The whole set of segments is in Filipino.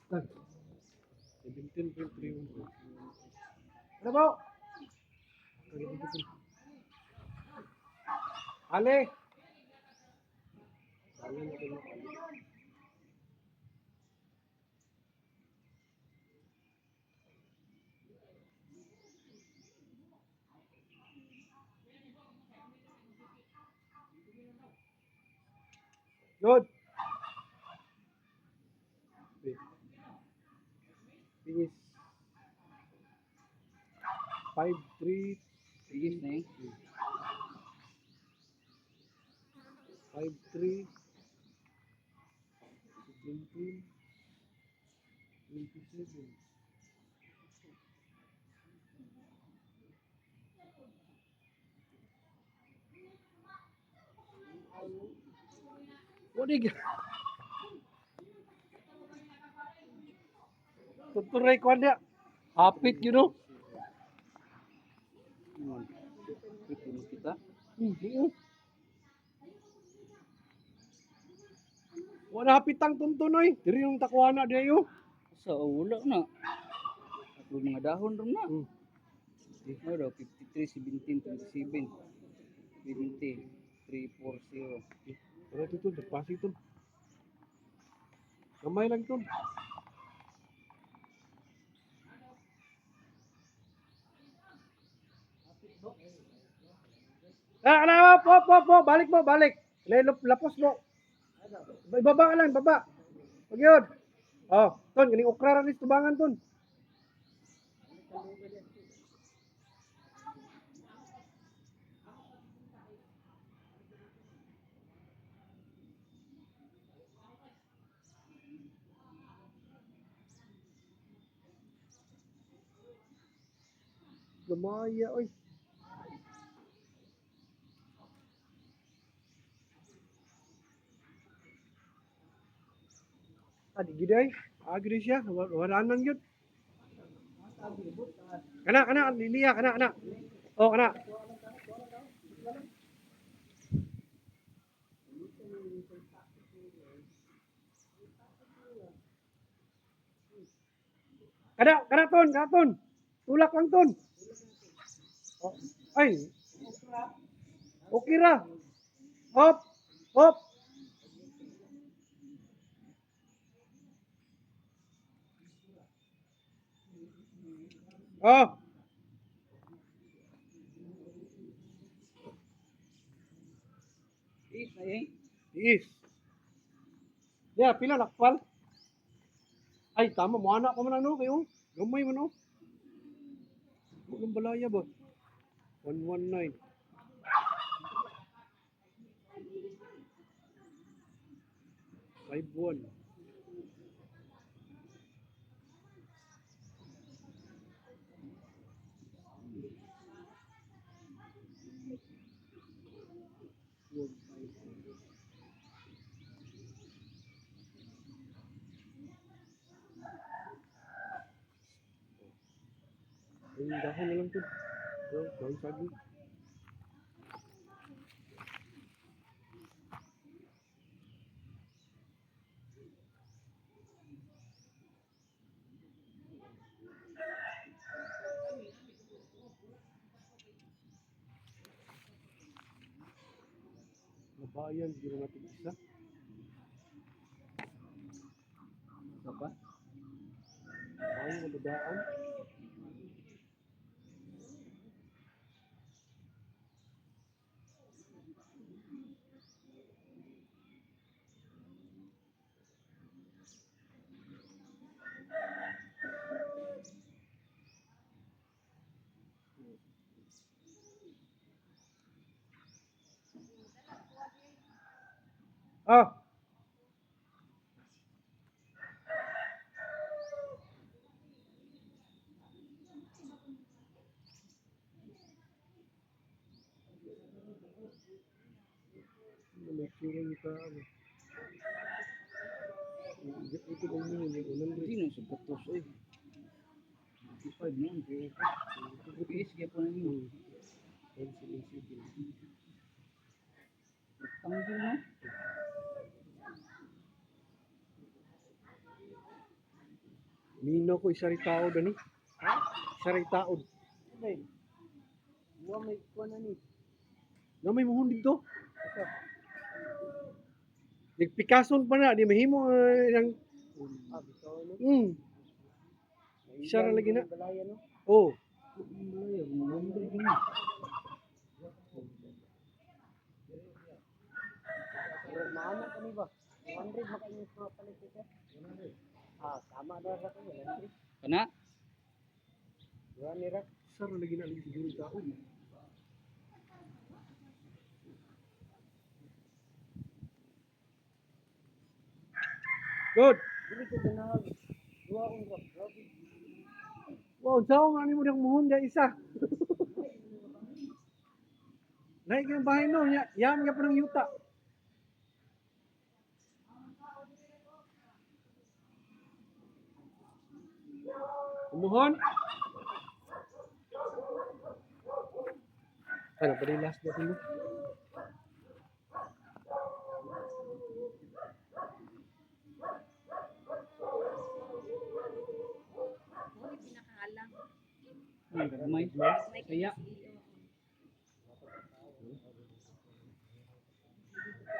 Tan. 17.31. Ano po? Ale. Good. Finish. 5-3. Tigis na eh. 5-3. 17. 27. What is tuturay ko niya. Hapit, you know. Ipin kita. Wala hapit ang tuntunoy. Diri yung takuana dia yo. Sa wala na. Ako mga dahon ron na. Ano daw, 53, 17, 27, 20, 340. Wala ito, nagpasi ito. Gamay lang ito. Po, balik mo, balik. Lapos mo. Ibaba ka lang, baba. Pag yun. Oh, ton, ganing okra rin tubangan ton. Lumaya, oy. Adi giday. Agri siya, waranan yun. Kana, liliya, kana. Oh, kana. Kana ton. Tulak lang ton. Oh, ay. Okay ra. Hop. Oh, Is na eh. is. Ya, pila nakpal. Ay, tama mo anak pa man ano kayo. Gamay man oh. Anong balaya ba? 119. 51. Yung dahon na lang to. Dahon saging. Nabayan, hindi na natin isa. Isa pa? Bayan na dadaan. Ah, may tsura niya ka. Ito ba mo yun? Hindi na sa batos eh. 55 noon. Is kaya po na yun. Tanggil no? Minaw ko isa rin taod ani. Ha? Isa rin taod. Dai. Wa may kuan ani. Na may muhon dito. Asa? Nagpikason pa na, di mahimo yang Bitaw no. Isa ra lagi na. Balaya no. Oh, Balaya, mamanda gini. Mana kani ba? 100 makainit mga palit ito. Tama daw sa ko 100. Kana? Wa ni ra. isa ra lagi na lagi siguro taod. Good. Dili ko ganahag. Duha on ra. Grabe. Wow, sao nga nimo diyang muhon dia isa. Naik yung bahay no, yam nga pa ng yuta. Umuhon. Ano pa rin last natin mo? Gamay. Kaya.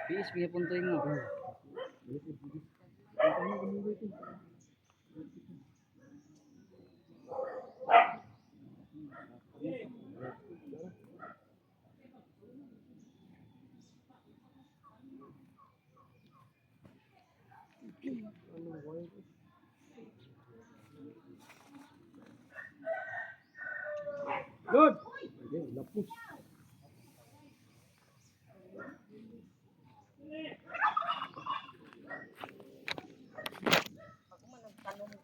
Biis kaya puntoy nga. Good. Lapos.